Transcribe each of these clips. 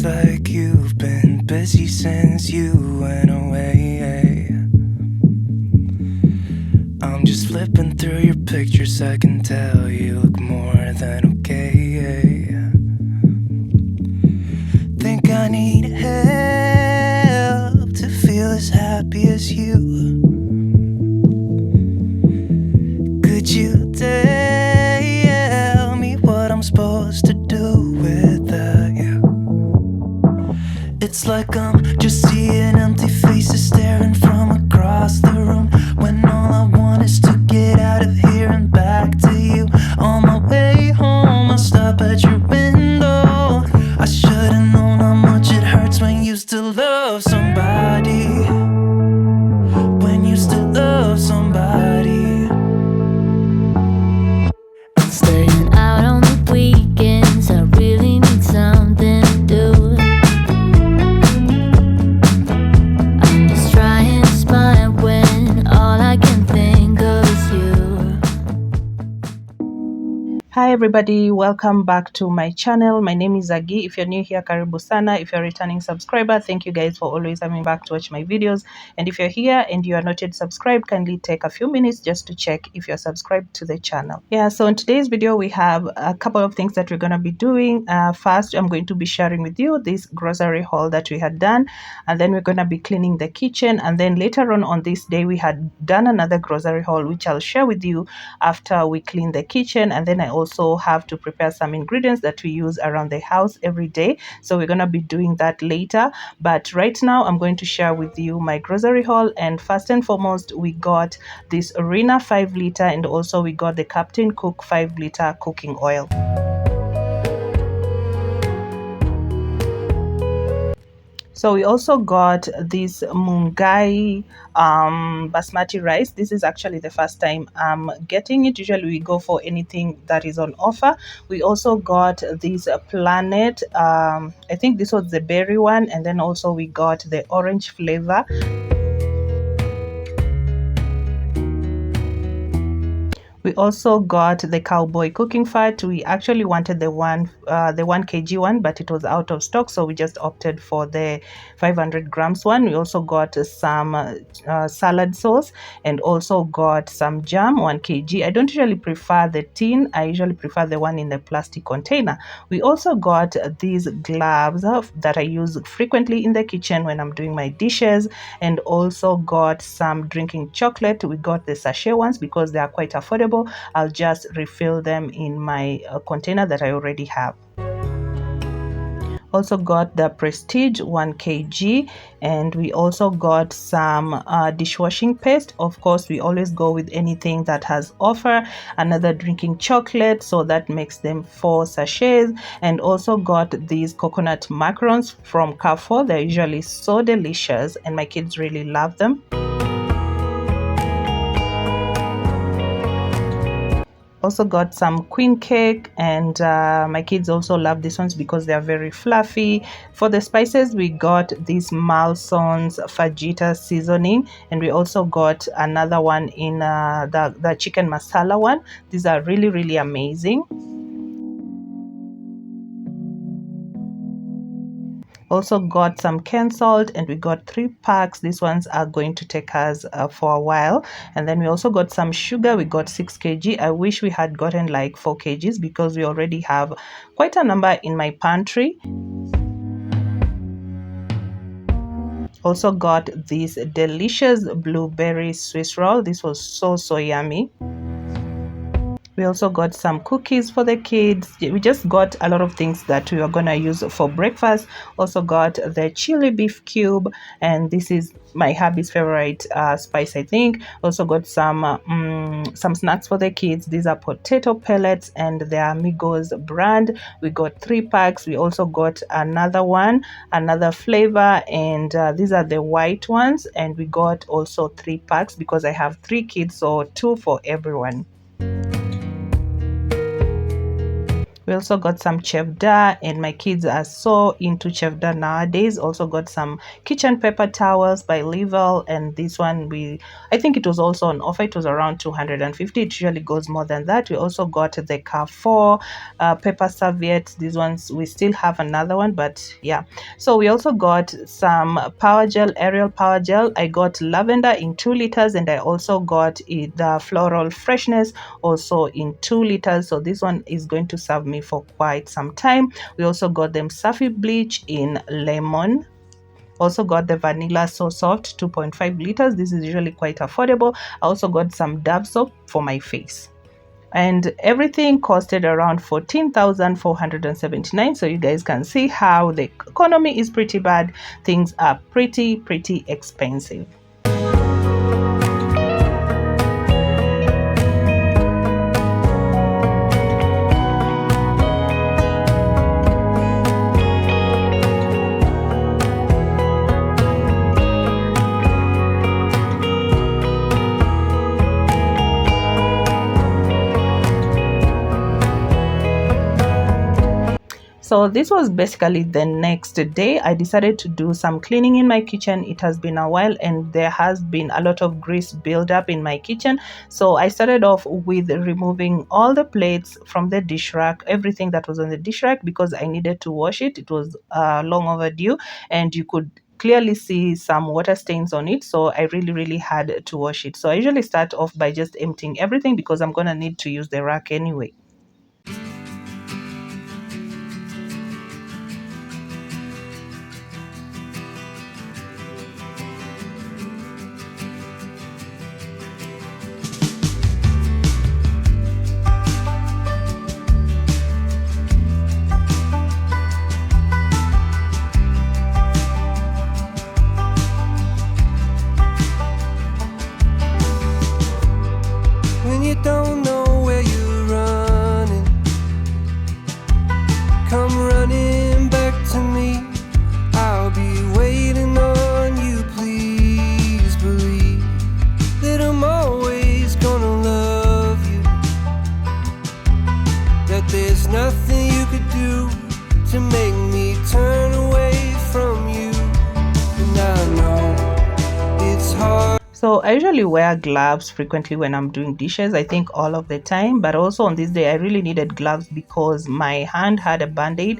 Seems like you've been busy since you went away. I'm just flipping through your pictures, I can tell you look more than okay. Think I need help to feel as happy as you. Could you tell me what I'm supposed to do without you? It's like I'm just seeing empty faces staring from across the room, when all I want is to get out of here and back to you. On my way home, I'll stop at your window. I should've known how much it hurts when you still love somebody. When you still love somebody. Staying out on the weekends, I really need something to do. I'm just trying to smile when all I can think of is you. Hi everybody, welcome back to my channel. My name is Agi. If you're new here, karibu sana. If you're a returning subscriber, thank you guys for always coming back to watch my videos. And if you're here and you are not yet subscribed, kindly take a few minutes just to check if you're subscribed to the channel. Yeah, so in today's video we have a couple of things that we're going to be doing. First, I'm going to be sharing with you this grocery haul that we had done, and then we're going to be cleaning the kitchen, and then later on this day we had done another grocery haul which I'll share with you after we clean the kitchen. And then I also have to prepare some ingredients that we use around the house every day, so we're going to be doing that later. But right now I'm going to share with you my grocery haul. And first and foremost, we got this Arena 5 liter, and also we got the Captain Cook 5 liter cooking oil. So we also got this Mungai basmati rice. This is actually the first time I'm getting it. Usually we go for anything that is on offer. We also got this Planet, I think this was the berry one, and then also we got the orange flavor. We also got the cowboy cooking fat. We actually wanted the 1 kg one, but it was out of stock, so we just opted for the 500 grams one. We also got some salad sauce, and also got some jam, 1 kg. I don't usually prefer the tin, I usually prefer the one in the plastic container. We also got these gloves that I use frequently in the kitchen when I'm doing my dishes, and also got some drinking chocolate. We got the sachet ones because they are quite affordable. I'll just refill them in my container that I already have. Also got the Prestige 1 kg, and we also got some dishwashing paste. Of course, we always go with anything that has offer. Another drinking chocolate, so that makes them 4 sachets. And also got these coconut macarons from Carrefour. They're usually so delicious and my kids really love them. Also got some queen cake, and my kids also love these ones because they are very fluffy. For the spices, we got this Malson's fajita seasoning, and we also got another one in the chicken masala one. These are really amazing. Also got some cane salt, and we got 3 packs. These ones are going to take us for a while. And then we also got some sugar. We got 6 kg. I wish we had gotten like 4 kgs because we already have quite a number in my pantry. Also got this delicious blueberry Swiss roll. This was so yummy. We also got some cookies for the kids. We just got a lot of things that we are going to use for breakfast. Also got the chili beef cube, and this is my hubby's favorite spice, I think. Also got some snacks for the kids. These are potato pellets, and they are Migos brand. We got 3 packs. We also got another one, another flavor, and these are the white ones. And we got also 3 packs because I have 3 kids, so 2 for everyone. We also got some chef da, and my kids are so into chef da nowadays. Also got some kitchen paper towels by Level, and this one I think it was also on offer. It was around 250. It usually goes more than that. We also got the Carrefour paper serviettes. These ones we still have another one, but yeah. So we also got some power gel, Ariel power gel. I got lavender in 2 liters, and I also got the floral freshness also in 2 liters. So this one is going to serve me for quite some time. We also got them Safi bleach in lemon. Also got the vanilla so soft 2.5 liters. This is usually quite affordable. I also got some Dove soap for my face, and everything costed around 14,479. So you guys can see how the economy is pretty bad. Things are pretty expensive. So this was basically the next day. I decided to do some cleaning in my kitchen. It has been a while and there has been a lot of grease buildup in my kitchen. So I started off with removing all the plates from the dish rack, everything that was on the dish rack, because I needed to wash it. It was long overdue, and you could clearly see some water stains on it, so I really had to wash it. So I usually start off by just emptying everything because I'm gonna need to use the rack anyway. When you don't know where you're running, come running back to me. I'll be waiting on you, please believe that I'm always gonna love you, that there's nothing you could do to make me turn away from you. And I know it's hard. So I usually wear gloves frequently when I'm doing dishes, I think all of the time, but also on this day I really needed gloves because my hand had a band-aid,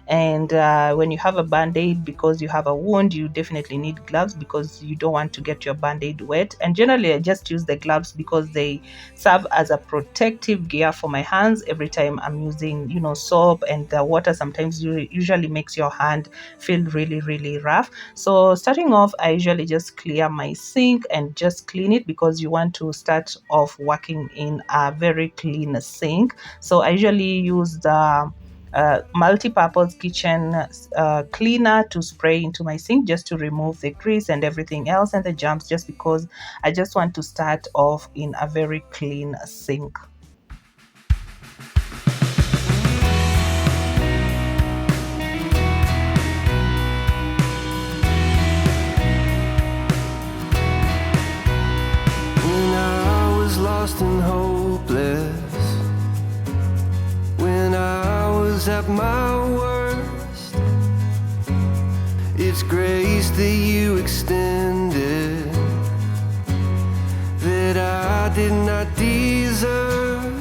and when you have a band-aid, because you have a wound, you definitely need gloves because you don't want to get your band-aid wet. And generally I just use the gloves because they serve as a protective gear for my hands every time I'm using, you know, soap, and the water sometimes usually makes your hand feel really rough. So starting off, I usually just clear my sink and just clean it because you want to start off working in a very clean sink. So I usually use the multi-purpose kitchen cleaner to spray into my sink just to remove the grease and everything else and the germs, just because I just want to start off in a very clean sink. When I was lost and hopeless, when I was at my worst, it's grace that you extended that I did not deserve.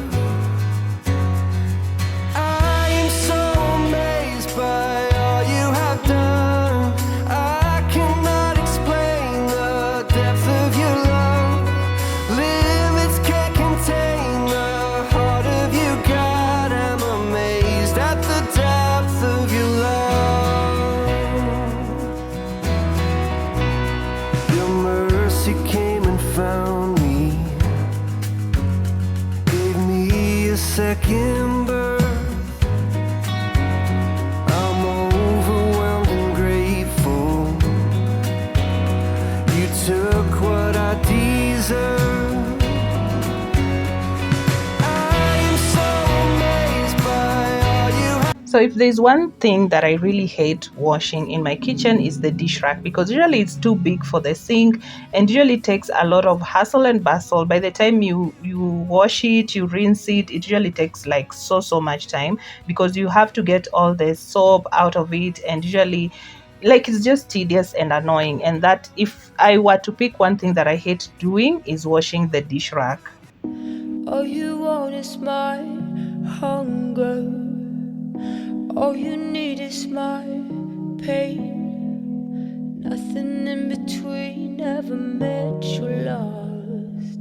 I am so amazed by all you have done. I cannot explain the depth of your love. Limits can't contain the heart of you, God. I'm amazed at the depth of your love. Your mercy came and found me, gave me a second birth. I'm overwhelmed and grateful. You took what I deserve. I am so amazed by all you have. So if there's one thing that I really hate washing in my kitchen is the dish rack, because usually it's too big for the sink and usually takes a lot of hustle and bustle. By the time you wash it, you rinse it, it usually takes like so much time, because you have to get all the soap out of it, and usually like it's just tedious and annoying. And that, if I were to pick one thing that I hate doing, is washing the dish rack. All you want is my hunger. All you need is my pain. Nothing in between, never met you lost.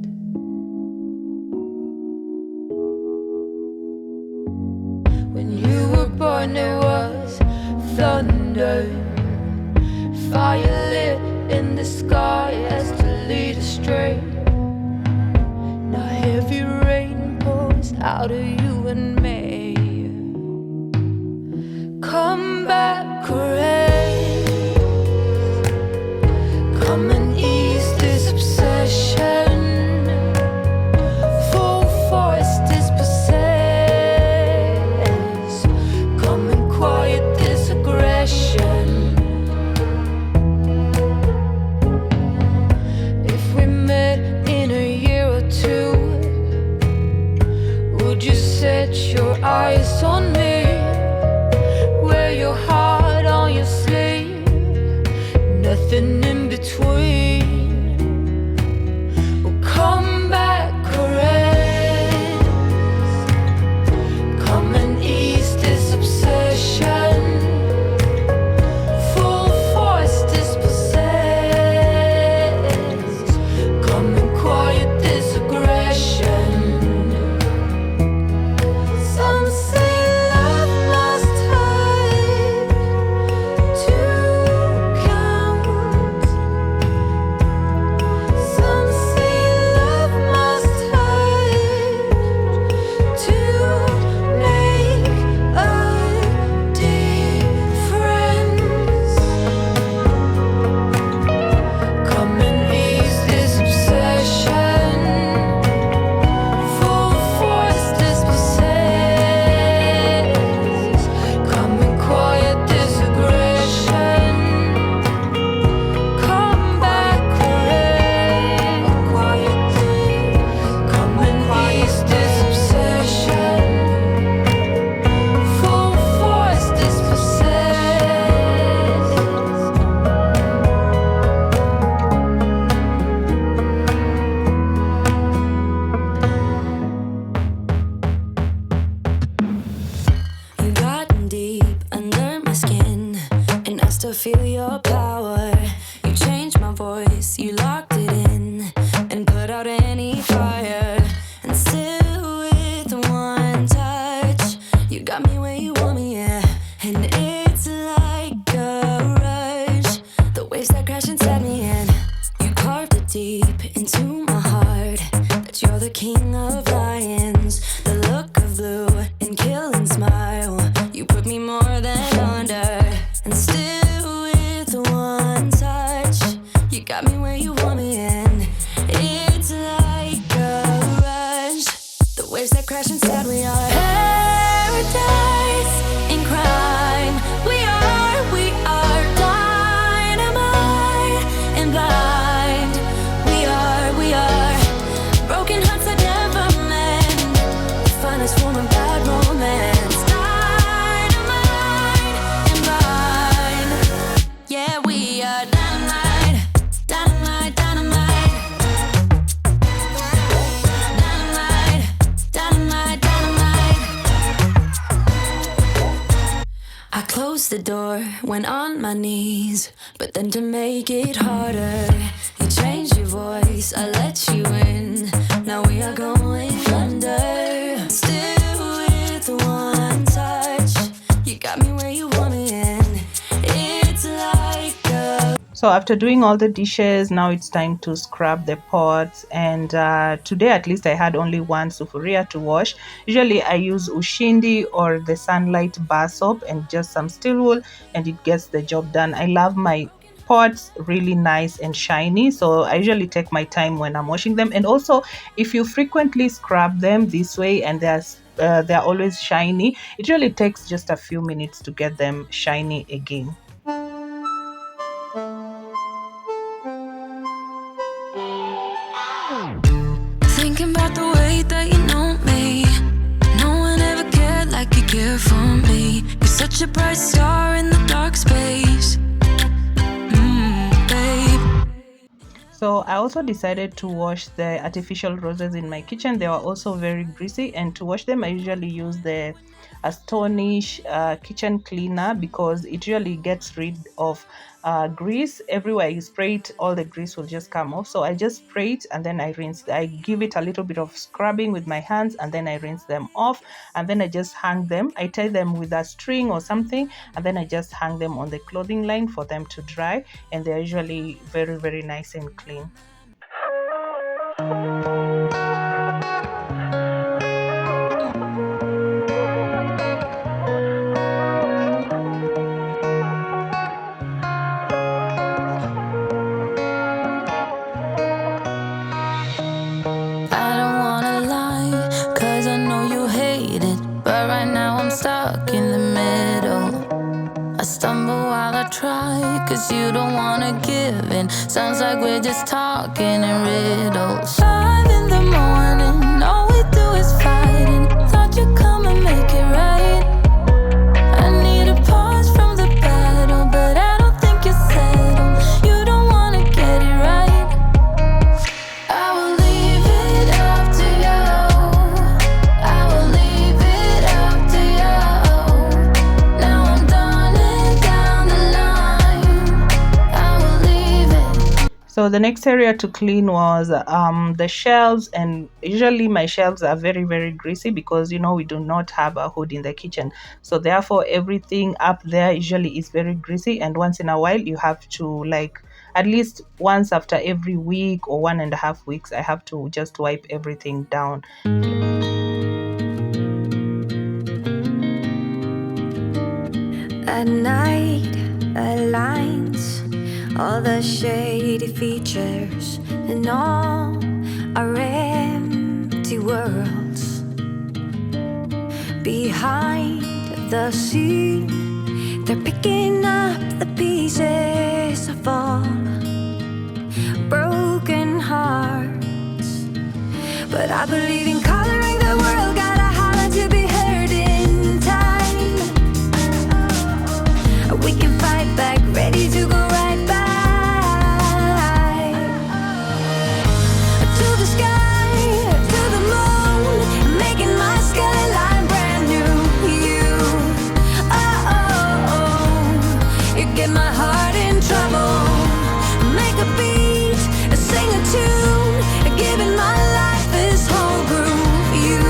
When you were born there was thunder, fire lit in the sky as to lead astray. Now heavy rain pours out of you and me. Come back, rain. Come and ease this obsession. Full force dispossess. Come and quiet this aggression. If we met in a year or two, would you set your eyes on me? Wear your heart on your sleeve, nothing in between. Oh, come back, caress. Come and ease this obsession. Full force dispossess. Come and quiet this aggression. Some say love must hurt to count. Some say love must hurt to make a difference. Come and ease this obsession. Full force dispossess. Come and quiet this aggression. Come back, rain. Quiet this. Come and ease this obsession. Full force dispossess. You've gotten deep under my skin, and I still feel your power. You changed my voice, you locked it in, and put out any fire. And still with one touch, you got me where you want me, yeah. And it's like a rush, the waves that crash inside me, and you carved it deep into my heart, that you're the king of lions. The look of blue and killing smile, you put me more than under. And still with one touch, you got me where you want me, and it's like a rush, the waves that crash inside. We are paradise in crime. We are dynamite and blind. We are broken hearts that never mend. The finest form of bad romance. Dynamite and blind. Yeah, we are dynamite, dynamite, dynamite. Dynamite, dynamite, dynamite. I closed the door, went on my knees, but then to make it harder, you changed your voice, I let you in. Now we are going under. Still with one touch, you got me where you want me, and it's like a So after doing all the dishes, now it's time to scrub the pots. And today at least I had only one sufuria to wash. Usually I use Ushindi or the Sunlight bar soap and just some steel wool, and it gets the job done. I love my pots really nice and shiny, so I usually take my time when I'm washing them. And also, if you frequently scrub them this way and they're they're always shiny. It really takes just a few minutes to get them shiny again. Thinking about the way that you know me. No one ever cared like you care for me. You're such a bright star in the dark space. Babe. So I also decided to wash the artificial roses in my kitchen. They were also very greasy, and to wash them I usually use the Astonish kitchen cleaner because it really gets rid of grease. Everywhere you spray it, all the grease will just come off. So I just spray it and then I rinse. I give it a little bit of scrubbing with my hands and then I rinse them off, and then I just hang them. I tie them with a string or something, and then I just hang them on the clothing line for them to dry, and they're usually very, very nice and clean. Stuck in the middle. I stumble while I try, cause you don't wanna give in. Sounds like we're just talking in riddles. 5 in the morning, all we do is fighting. Thought you'd come and make it right. I need a pause from the battle, but I don't think you're settled. You don't wanna get it right. I will leave it up to you. I will leave it up to you. Now I'm done and down the line. I will leave it. So the next area to clean was the shelves, and usually my shelves are very, very greasy because, you know, we do not have a hood in the kitchen, so therefore everything up there usually is very greasy, and once in a while you have to, like, at least once after every week or 1.5 weeks, I have to just wipe everything down. At night, aligns all the shady features and all our empty worlds. Behind the scene, they're picking up the pieces of all broken hearts. But I believe in coloring the world, gotta holler to be heard in time. We can fight back, ready to go right back to the sky, to the moon, making my skyline brand new. You, you get my heart in trouble. Make a beat, sing a tune, giving my life this whole groove. You,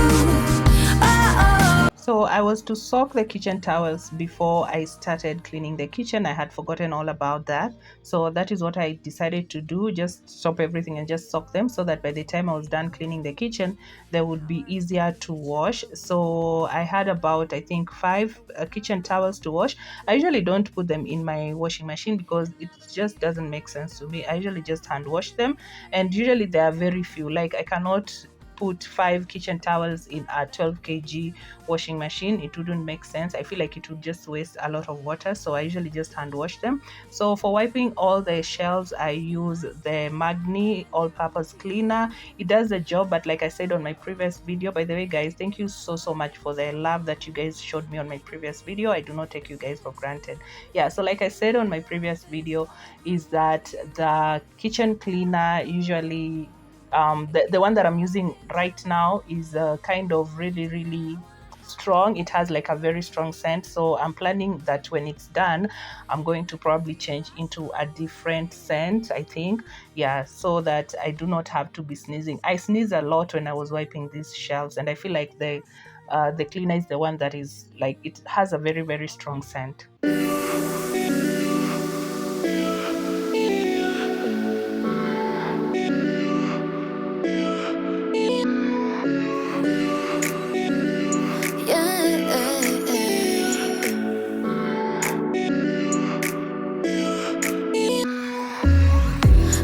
So I was to soak the kitchen towels before I started cleaning the kitchen. I had forgotten all about that. So that is what I decided to do, just stop everything and just soak them, so that by the time I was done cleaning the kitchen, they would be easier to wash. So I had about, I think, 5 kitchen towels to wash. I usually don't put them in my washing machine because it just doesn't make sense to me. I usually just hand wash them, and usually there are very few. Like, I cannot put 5 kitchen towels in a 12 kg washing machine. It wouldn't make sense. I feel like it would just waste a lot of water, so I usually just hand wash them. So for wiping all the shelves, I use the Magni all-purpose cleaner. It does the job, but like I said on my previous video, by the way guys, thank you so much for the love that you guys showed me on my previous video. I do not take you guys for granted. Yeah, so like I said on my previous video, is that the kitchen cleaner usually the one that I'm using right now is kind of really strong. It has like a very strong scent, so I'm planning that when it's done, I'm going to probably change into a different scent, I think. Yeah, so that I do not have to be sneezing. I sneeze a lot when I was wiping these shelves, and I feel like the cleaner is the one that is like, it has a very strong scent.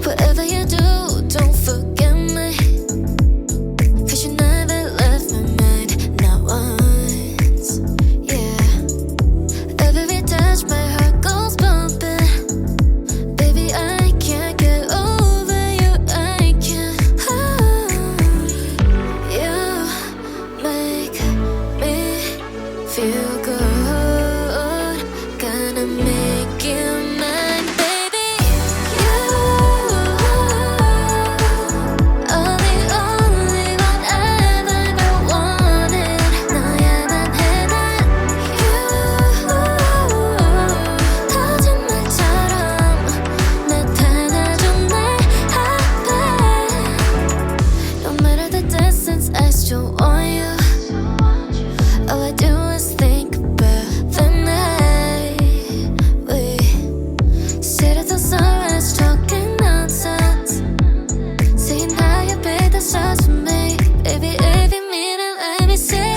Whatever you do, don't forget me. 'Cause you never left my mind. Now feel good. Gonna make you mine, baby. You are the only one I've ever wanted. 너야만 해 난 you 거짓말처럼 나타나줘 내 앞에. No matter the distance, I still want you. All I do is think about the night we sit at the sunrise talking nonsense, saying how you paid the shots for me. Baby, if you mean it, let me see.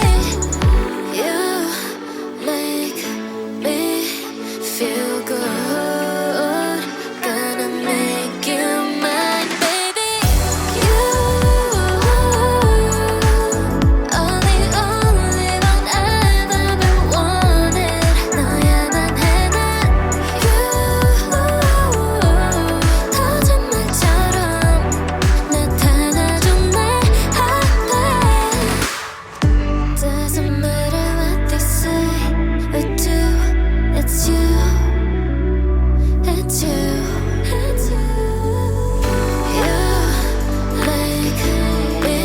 You make me feel good. Gonna make you mine, baby. You are the only one I've ever wanted. 너야만 해 난 you 거짓말처럼 나타나줘 내 앞에. Doesn't matter what they say or do, it's you, it's you, it's you. You make me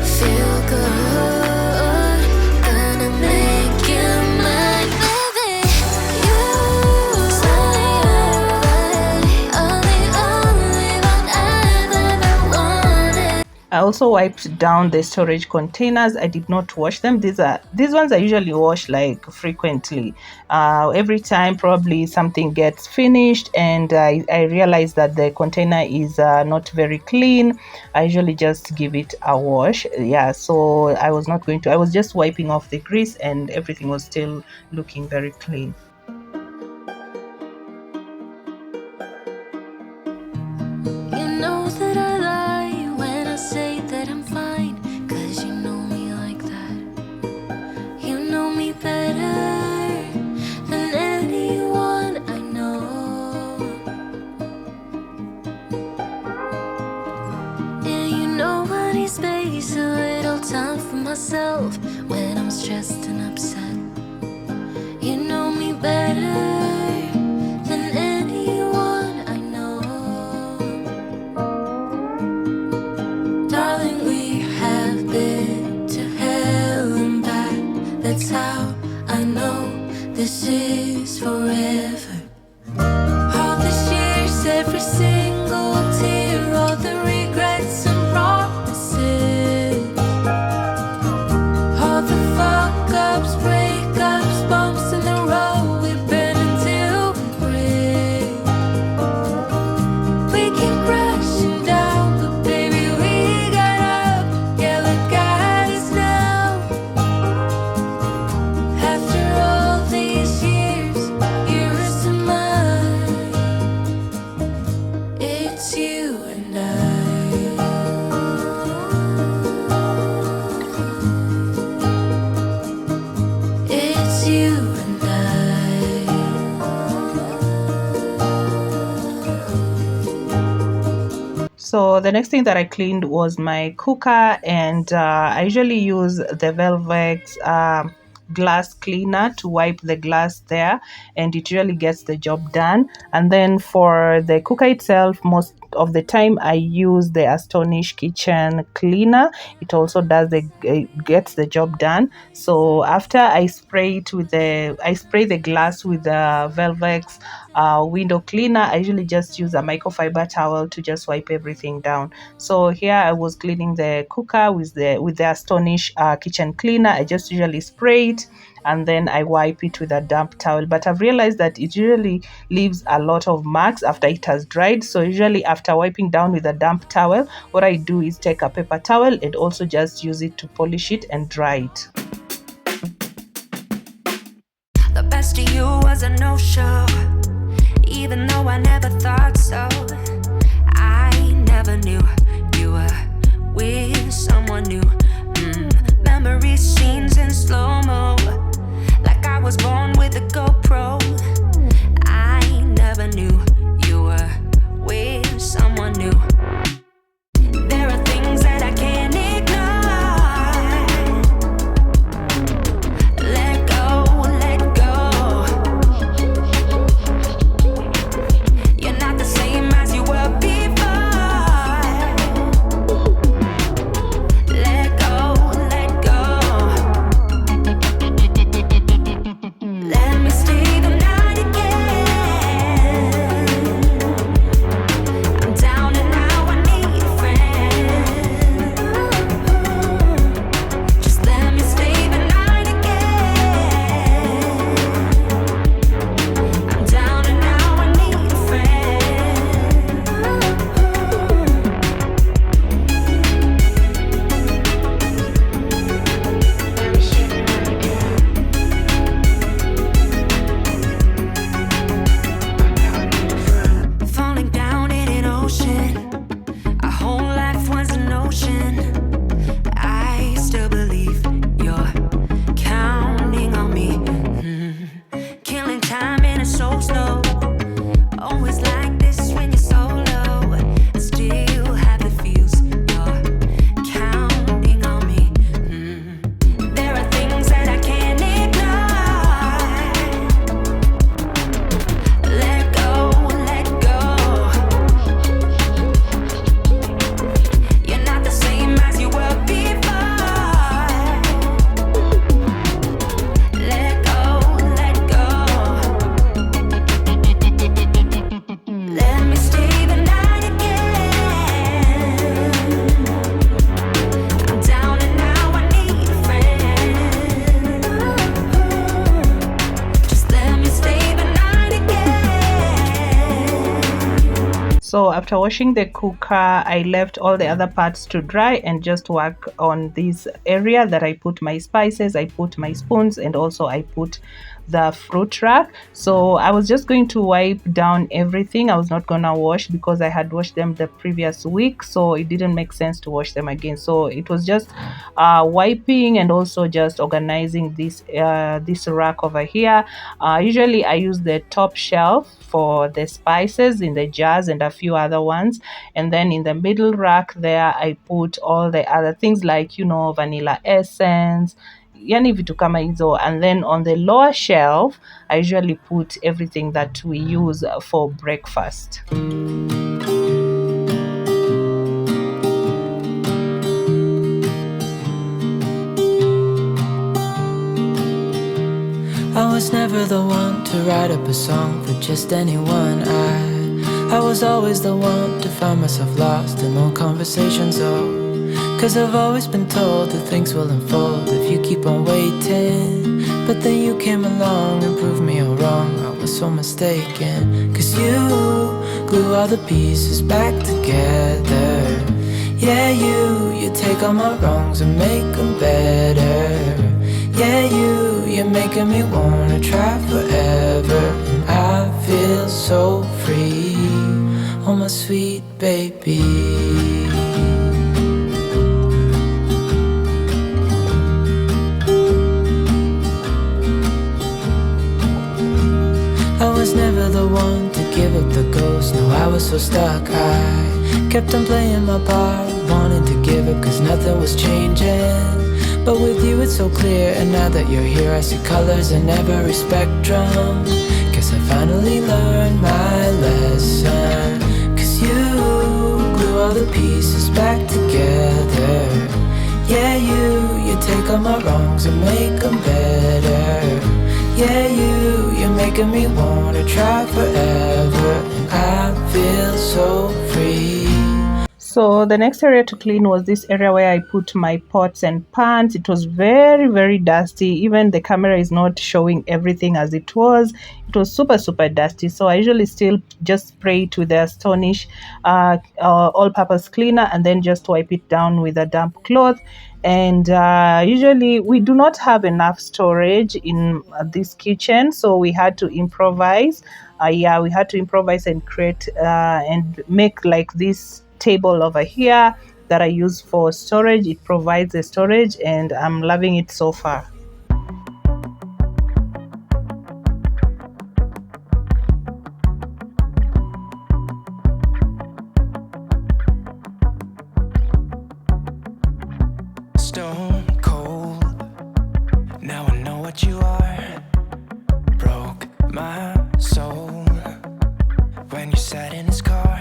feel good. Gonna make you mine, baby. You are the only one I've ever wanted. I also wiped down the storage containers. I did not wash them. These ones I usually wash like frequently. Every time probably something gets finished and I realize that the container is not very clean, I usually just give it a wash. Yeah, so I was just wiping off the grease and everything was still looking very clean. You know that I lie when I say that I'm fine, 'cause you know me like that. You know me better than anyone I know. Yeah, you know I need space, a little time for myself when I'm stressed and upset. You know me better than anyone I know. Darling, we have been to hell and back. That's how I know this is forever. All these years, every single tear, all the regrets and promises, all the fuck-ups, breakups, bumps in the road, we've been until we break. We keep crashing down, but baby, we got up. Yeah, look at us now. After all these years, yours and mine, it's you and I. It's you and I. So the next thing that I cleaned was my cooker, and I usually use the Velvex glass cleaner to wipe the glass there, and it really gets the job done. And then for the cooker itself, most of the time I use the Astonish kitchen cleaner. It also gets the job done. So after I spray the glass with the Velvex window cleaner, I usually just use a microfiber towel to just wipe everything down. So here I was cleaning the cooker with the Astonish kitchen cleaner. I just usually spray it and then I wipe it with a damp towel, but I've realized that it usually leaves a lot of marks after it has dried. So usually after wiping down with a damp towel, what I do is take a paper towel and also just use it to polish it and dry it. The best of you was a no-show, even though I never thought so. I never knew you were with someone new. Memory scenes in slow-mo, like I was born with a GoPro. I never knew you were with someone new. There are things that I can't ignore. Let go So after washing the cooker, I left all the other parts to dry and just work on this area that I put my spices, I put my spoons, and also I put the fruit rack. So I was just going to wipe down everything. I was not gonna wash because I had washed them the previous week, so it didn't make sense to wash them again. So it was just wiping and also just organizing this rack over here. Usually I use the top shelf for the spices in the jars and a few other ones, and then in the middle rack there I put all the other things like, you know, vanilla essence, yani vitu kama hizo. And then on the lower shelf I usually put everything that we use for breakfast. I was never the one to write up a song for just anyone. I was always the one to find myself lost in old conversations. Oh, 'cause I've always been told that things will unfold if you keep on waiting. But then you came along and proved me all wrong. I was so mistaken, 'cause you glue all the pieces back together. Yeah, you take all my wrongs and make them better. Yeah, you're making me wanna try forever. And I feel so free, oh my sweet baby. I was never the one to give up the ghost. No, I was so stuck. I kept on playing my part, wanting to give up 'cause nothing was changing. But with you it's so clear, and now that you're here I see colors in every spectrum. Guess I finally learned my lesson, 'cause you glue all the pieces back together. Yeah, you take all my wrongs and make them better. Yeah, you're making me wanna try forever. And I feel so free. So the next area to clean was this area where I put my pots and pans. It was very, very dusty. Even the camera is not showing everything as it was. It was super, super dusty. So I usually still just spray it with the Astonish all-purpose cleaner and then just wipe it down with a damp cloth. And usually we do not have enough storage in this kitchen, so we had to improvise. We had to improvise and create and make like this table over here that I use for storage. It provides the storage and I'm loving it so far. Stone cold, now I know what you are. Broke my soul when you sat in his car.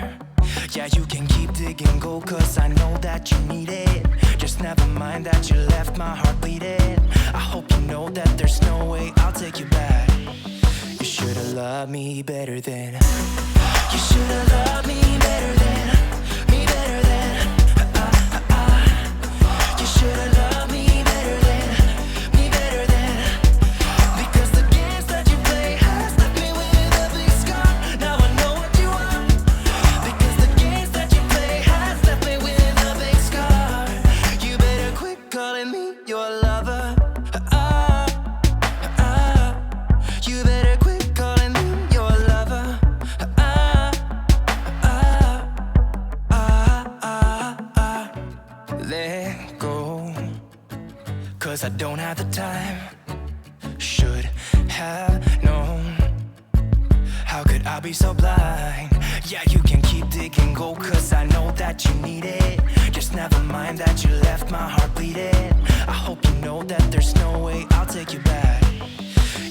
Yeah, you can keep digging gold 'cause I know that you need it. Just never mind that you left my heart bleeding. I hope you know that there's no way I'll take you back. You should've loved me better than. You should've loved me better than. Me better than. You should've loved me better than. Me better than. Because the games that you play has left me with a big scar. Now I know what you are. Because the games that you play has left me with a big scar. You better quit calling me your lover. You better quit calling me your lover. Let go, 'cause I don't have the time. Should have known. How could I be so blind? Yeah, you can keep digging gold 'cause I know that you need it. Just never mind that you left my heart bleeding. I hope you know that there's no way I'll take you back.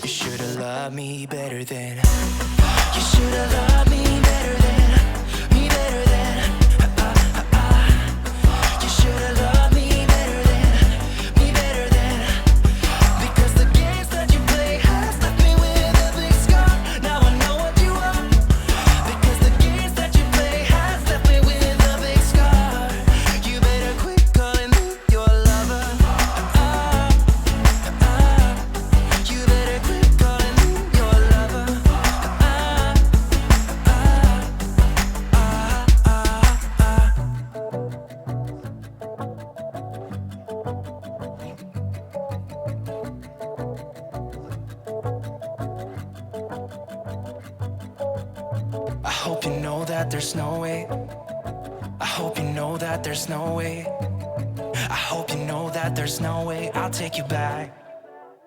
You should've loved me better than. You should've loved me better than. Me better than. You should've loved me better than. Me better than. Because the games that you play has left me with a big scar. Now I know what you are. Because the games that you play has left me with a big scar. You better quit calling me your lover. You better quit calling me your lover. that there's no way. I hope you know that there's no way. I hope you know that there's no way I'll take you back.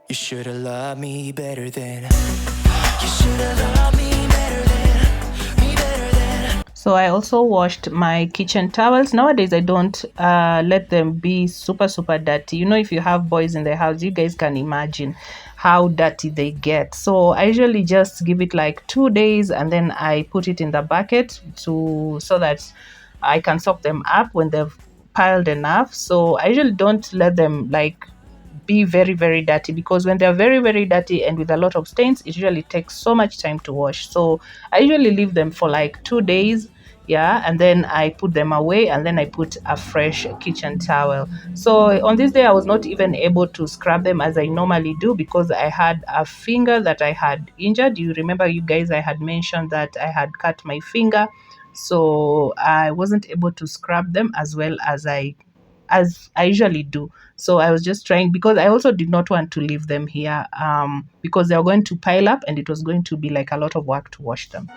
You should've loved me better than. You should've loved me better than. Me better than. So I also washed my kitchen towels. Nowadays I don't let them be super dirty. You know, if you have boys in the house, you guys can imagine how dirty they get. So I usually just give it like 2 days and then I put it in the bucket so that I can soak them up when they've piled enough. So I usually don't let them like be very dirty, because when they're very dirty and with a lot of stains, it usually takes so much time to wash. So I usually leave them for like 2 days, yeah, and then I put them away and then I put a fresh kitchen towel. So on this day I was not even able to scrub them as I normally do, because I had a finger that I had injured. You remember, you guys, I had mentioned that I had cut my finger, so I wasn't able to scrub them as well as I usually do. So I was just trying, because I also did not want to leave them here because they were going to pile up and it was going to be like a lot of work to wash them.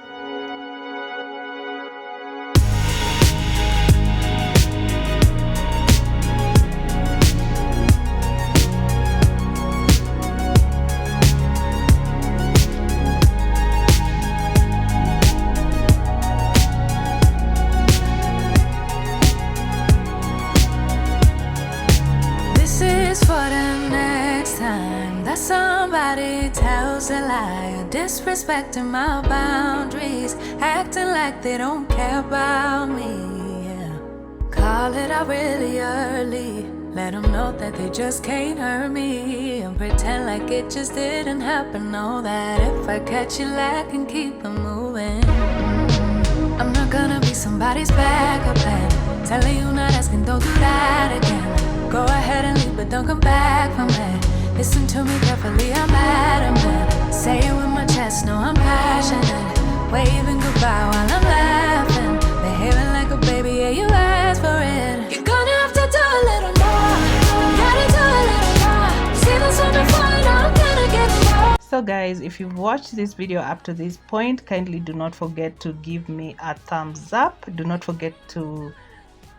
Somebody tells a lie, disrespecting my boundaries, acting like they don't care about me, yeah. Call it out really early, let them know that they just can't hurt me, and pretend like it just didn't happen. Know that if I catch you lacking, keep them moving. I'm not gonna be somebody's backup plan, telling you not asking, don't do that again. Go ahead and leave, but don't come back from it. Listen to me carefully, I'm adamant. Say it with my chest, no, I'm passionate. Waving goodbye while I'm laughing. Behaving like a baby, yeah, you asked for it. You're gonna have to do a little more. Gotta do a little more. See this one before, and I'm gonna get more. So guys, if you've watched this video up to this point, kindly do not forget to give me a thumbs up. Do not forget to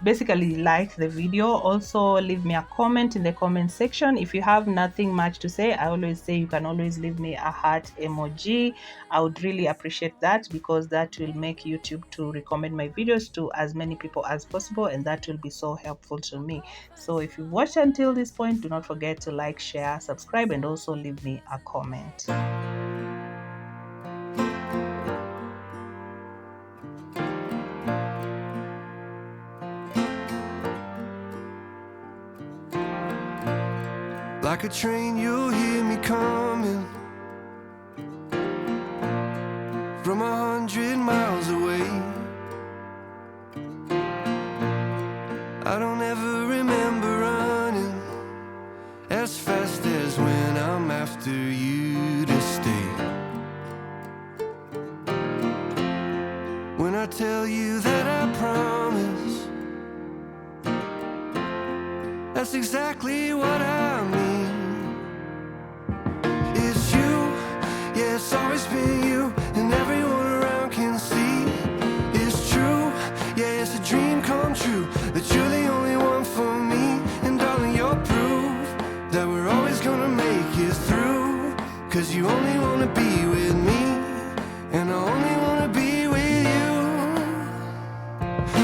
basically like the video. Also leave me a comment in the comment section. If you have nothing much to say, I always say you can always leave me a heart emoji. I would really appreciate that, because that will make YouTube to recommend my videos to as many people as possible, and that will be so helpful to me. So if you watched until this point, do not forget to like, share, subscribe, and also leave me a comment. Like a train, you'll hear me coming from 100 miles away. I don't ever remember running as fast as when I'm after you to stay. When I tell you that I promise, that's exactly what I mean. It's you, yeah, it's always been you, and everyone around can see. It's true, yeah, it's a dream come true, that you're the only one for me. And darling, you're proof that we're always gonna make it through. Cause you only wanna be with me, and I only wanna be with you.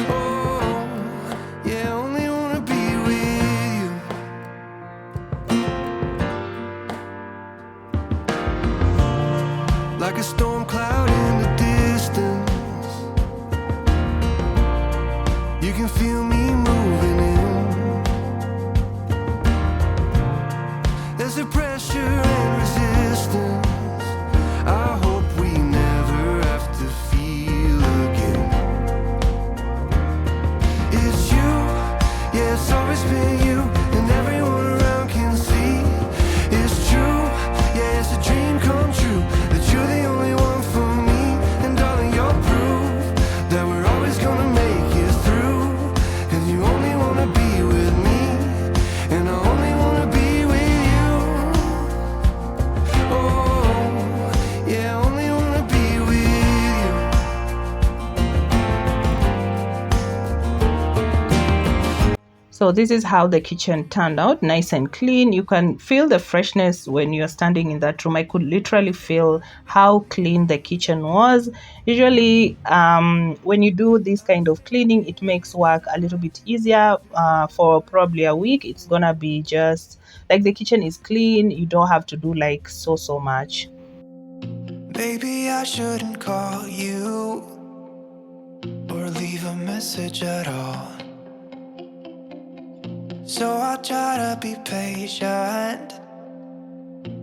Oh, yeah, I only wanna be with you. Like a storm cloud in the distance, you can feel me moving in. There's a pressure and resistance I hope we never have to feel again. It's you, yeah, it's always been you, and everyone around can see. It's true, yeah, it's a dream come true, that you're the only one for me. And darling, you're proof that we're always gonna make it through. So this is how the kitchen turned out, nice and clean. You can feel the freshness when you're standing in that room. I could literally feel how clean the kitchen was. Usually when you do this kind of cleaning, it makes work a little bit easier. For probably a week, it's gonna be just like the kitchen is clean. You don't have to do like so much. Baby, I shouldn't call you or leave a message at all. So I'll try to be patient,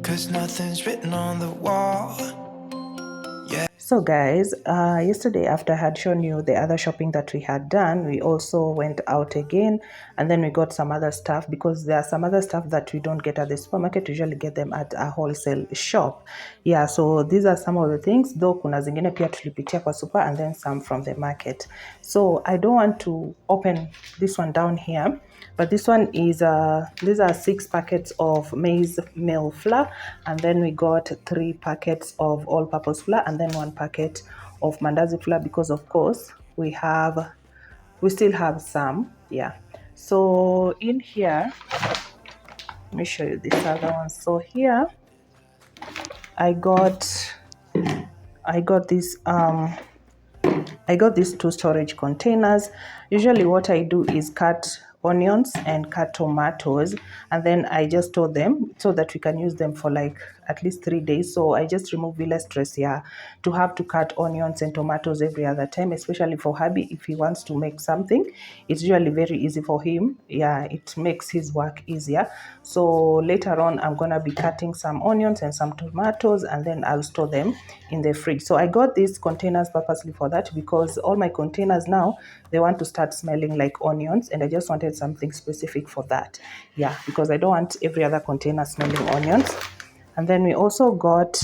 'cause nothing's written on the wall. So guys, yesterday after I had shown you the other shopping that we had done, we also went out again, and then we got some other stuff, because there are some other stuff that we don't get at the supermarket. We usually get them at a wholesale shop. Yeah, so these are some of the things, though kuna zingine pia tulipitia kwa super, and then some from the market. So I don't want to open this one down here, but this one is these are 6 packets of maize meal flour, and then we got 3 packets of all-purpose flour, and then 1 packet of mandazi flour, because of course we still have some. Yeah, so in here, let me show you this other one. So here I got this I got these 2 storage containers. Usually what I do is cut onions and cut tomatoes, and then I just store them so that we can use them for like at least 3 days. So I just remove the stress here to have to cut onions and tomatoes every other time, especially for hubby. If he wants to make something, it's usually very easy for him. Yeah, it makes his work easier. So later on I'm gonna be cutting some onions and some tomatoes, and then I'll store them in the fridge. So I got these containers purposely for that, because all my containers now, they want to start smelling like onions, and I just wanted something specific for that. Yeah, because I don't want every other container smelling onions. And then we also got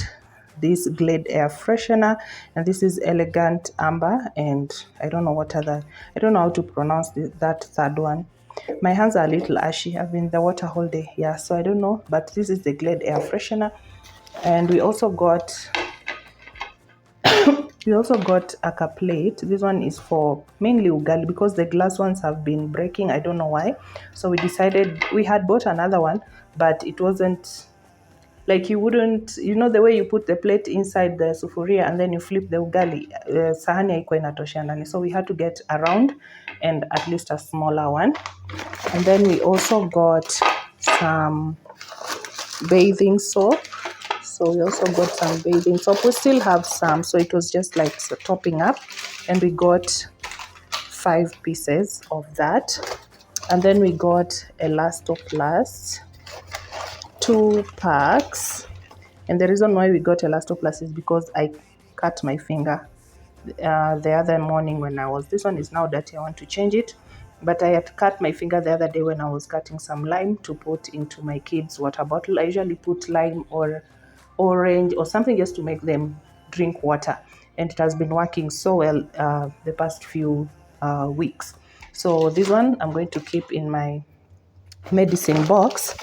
this Glade air freshener, and this is Elegant Amber, and I don't know how to pronounce that third one. My hands are a little ashy. I've been in the water all day. Yeah, so I don't know, but this is the Glade air freshener. And we also got a cup plate. This one is for mainly ugali, because the glass ones have been breaking. I don't know why. So we decided, we had bought another one, but it wasn't like, you wouldn't, you know, the way you put the plate inside the sufuria and then you flip the ugali, sahani haikuwa inatoshea ndani. So we had to get a round and at least a smaller one. And then we also got some bathing soap. So we also got some bathing soap. We still have some, so it was just like topping up. And we got 5 pieces of that. And then we got Elastoplast, 2 packs. And the reason why we got Elastoplast is because I cut my finger the other morning when this one is now dirty. I want to change it, but I had cut my finger the other day when I was cutting some lime to put into my kids' water bottle. I usually put lime or orange or something just to make them drink water, and it has been working so well the past few weeks. So this one I'm going to keep in my medicine box.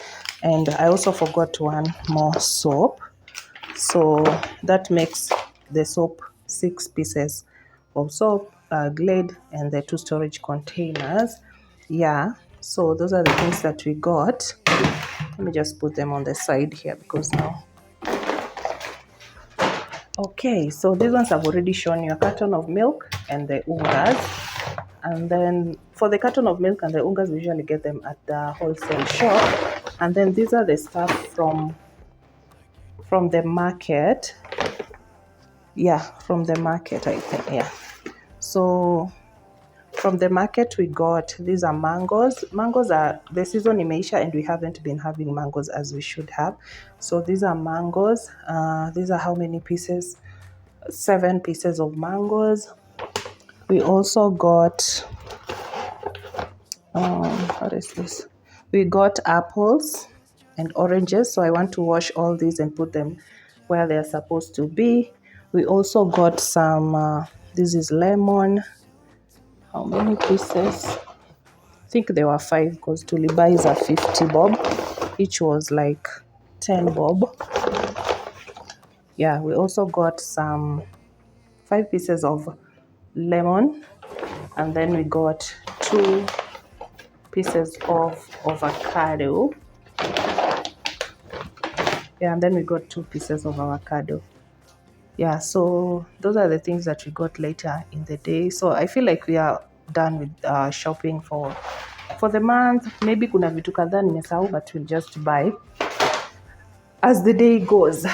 And I also forgot 1 more soap, so that makes the soap 6 pieces of soap, Glade, and the 2 storage containers. Yeah, so those are the things that we got. Let me just put them on the side here, because now, okay, so these ones I've already shown you, a carton of milk and the ungas. And then for the carton of milk and the ungas, we usually get them at the wholesale shop. And then these are the stuff from the market. Yeah, from the market, I think. Yeah, so from the market we got, these are mangoes. Mangoes are, the season imeisha and we haven't been having mangoes as we should have. So these are mangoes. These are how many pieces? 7 pieces of mangoes. We also got what is this? We got apples and oranges. So I want to wash all these and put them where they're supposed to be. We also got some this is lemon. How many pieces? I think there were 5, because tulibai is a 50 bob. Each was like 10 bob. Yeah, we also got some 5 pieces of lemon, and then we got 2 pieces of avocado. Yeah, and then we got 2 pieces of avocado. Yeah, so those are the things that we got later in the day. So I feel like we are done with shopping for the month. Maybe kuna vitu kadhaa nimesahau, but we'll just buy as the day goes.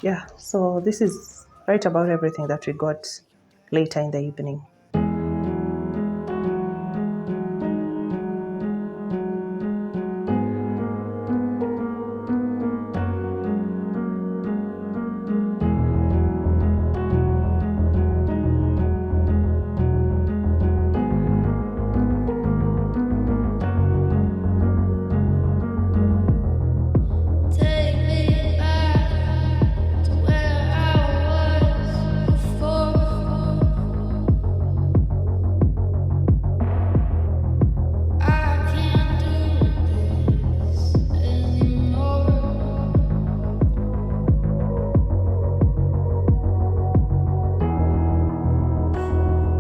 Yeah, so this is right about everything that we got later in the evening. Take me back to where I was before. I can't do this anymore.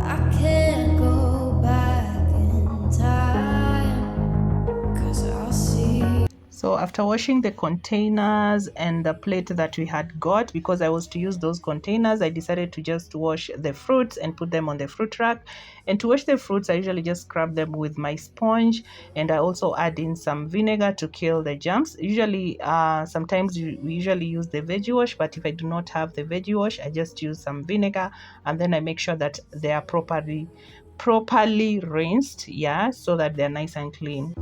I can't go back in time, 'cause I'll see. So after washing the containers and the plate that we had got, because I was to use those containers, I decided to just wash the fruits and put them on the fruit rack. And to wash the fruits, I usually just scrub them with my sponge, and I also add in some vinegar to kill the germs. Usually, sometimes we usually use the veggie wash, but if I do not have the veggie wash, I just use some vinegar, and then I make sure that they are properly rinsed, yeah, so that they're nice and clean.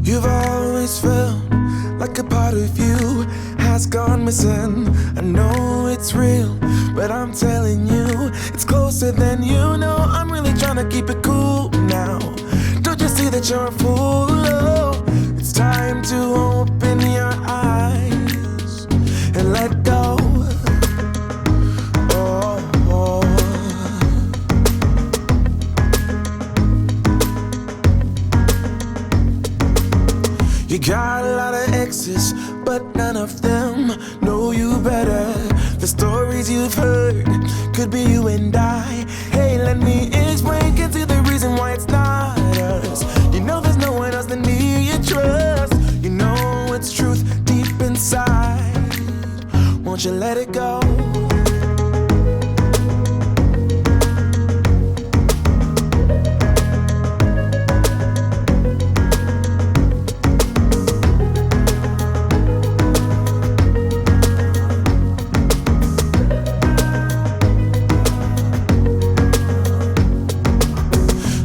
You've always felt like a part of you has gone missing. I know it's real, but I'm telling you, it's closer than you know. I'm really trying to keep it cool now. Don't you see that you're a fool? Oh, it's time to open your eyes and let go. Oh, oh. You got a lot of exes, but none of them know you better. The stories you've heard could be you and I. Hey, let me explain, get to the reason why it's not us. You know there's no one else than me you trust. You know it's truth deep inside. Won't you let it go?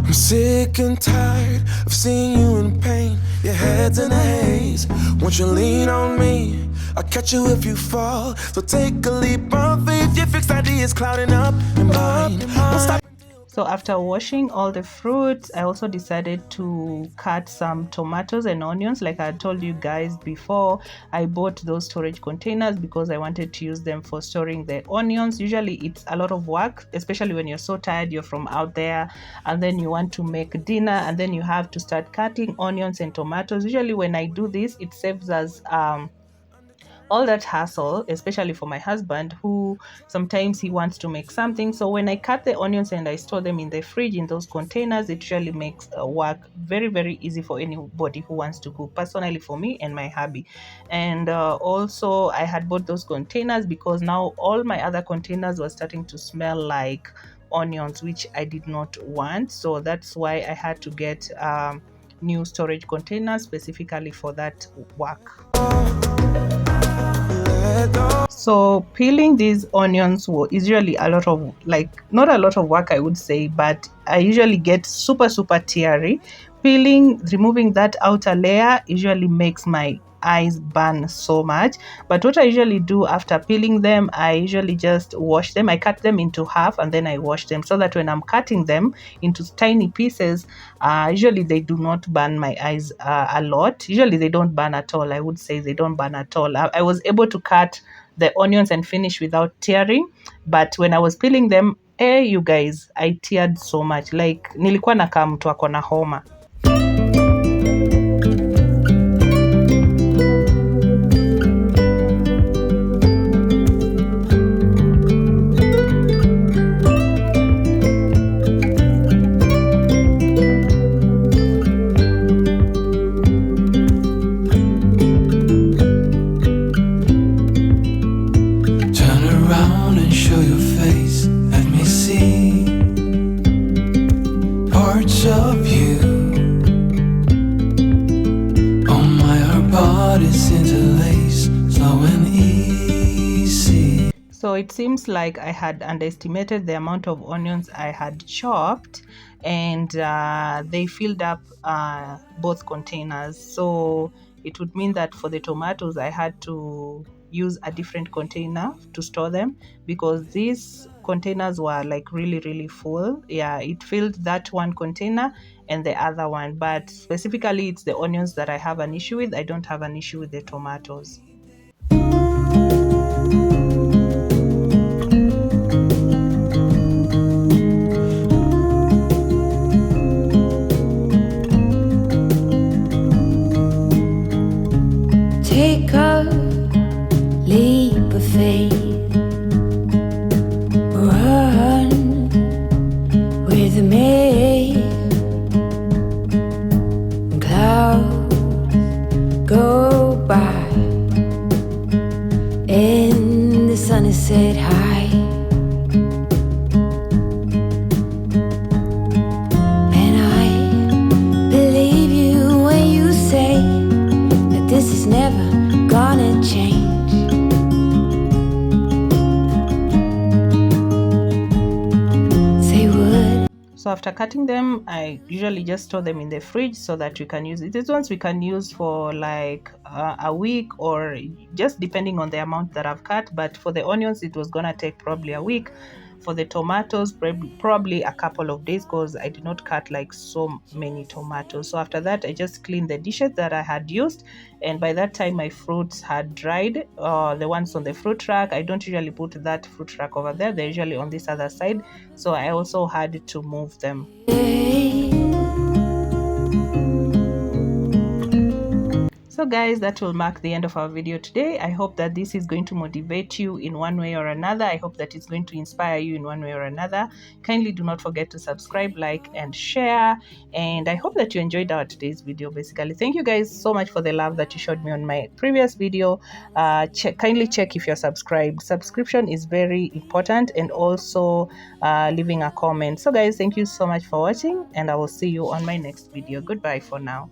I'm sick and tired of seeing you in pain. Your head's in a haze. Won't you lean on me? I'll catch you if you fall. So take a leap of faith. Your fixed ideas clouding up your mind. Won't stop. So after washing all the fruits, I also decided to cut some tomatoes and onions. Like I had told you guys before, I bought those storage containers because I wanted to use them for storing the onions. Usually it's a lot of work, especially when you're so tired, you're from out there, and then you want to make dinner, and then you have to start cutting onions and tomatoes. Usually when I do this, it saves us all that hassle, especially for my husband, who sometimes he wants to make something. So when I cut the onions and I store them in the fridge in those containers, it really makes work very, very easy for anybody who wants to cook. Personally, for me and my hubby. And also I had bought those containers because now all my other containers were starting to smell like onions, which I did not want. So that's why I had to get new storage containers specifically for that work. So peeling these onions is usually a lot of, like, not a lot of work I would say, but I usually get super teary. Removing that outer layer usually makes my eyes burn so much. But what I usually do after peeling them, I usually just wash them. I cut them into half and then I wash them, so that when I'm cutting them into tiny pieces, usually they do not burn my eyes a lot. Usually they don't burn at all. I would say they don't burn at all. I was able to cut the onions and finish without tearing, but when I was peeling them, You guys, I teared so much, like nilikuwa nakaa mtu ako na homa. Of you, oh my, our bodies interlace, slow and easy. So it seems like I had underestimated the amount of onions I had chopped, and they filled up both containers. So it would mean that for the tomatoes I had to use a different container to store them, because these containers were like really full. Yeah, it filled that one container and the other one, but specifically it's the onions that I have an issue with. I don't have an issue with the tomatoes. Take a leap of faith, run with me. Clouds go by and the sun is set high, and I believe you when you say that this is never gonna change. Say would. So after cutting them, I usually just store them in the fridge so that we can use it. These ones we can use for like a week, or just depending on the amount that I've cut. But for the onions, it was gonna take probably a week. For the tomatoes, probably a couple of days, because I did not cut like so many tomatoes. So after that, I just cleaned the dishes that I had used, and by that time my fruits had dried. The ones on the fruit rack, I don't usually put that fruit rack over there, they're usually on this other side, so I also had to move them. So guys, that will mark the end of our video today. I hope that this is going to motivate you in one way or another. I hope that it's going to inspire you in one way or another. Kindly do not forget to subscribe, like, and share. And I hope that you enjoyed our today's video. Basically, thank you guys so much for the love that you showed me on my previous video. Kindly check if you're subscribed. Subscription is very important, and also leaving a comment. So guys, thank you so much for watching, and I will see you on my next video. Goodbye for now.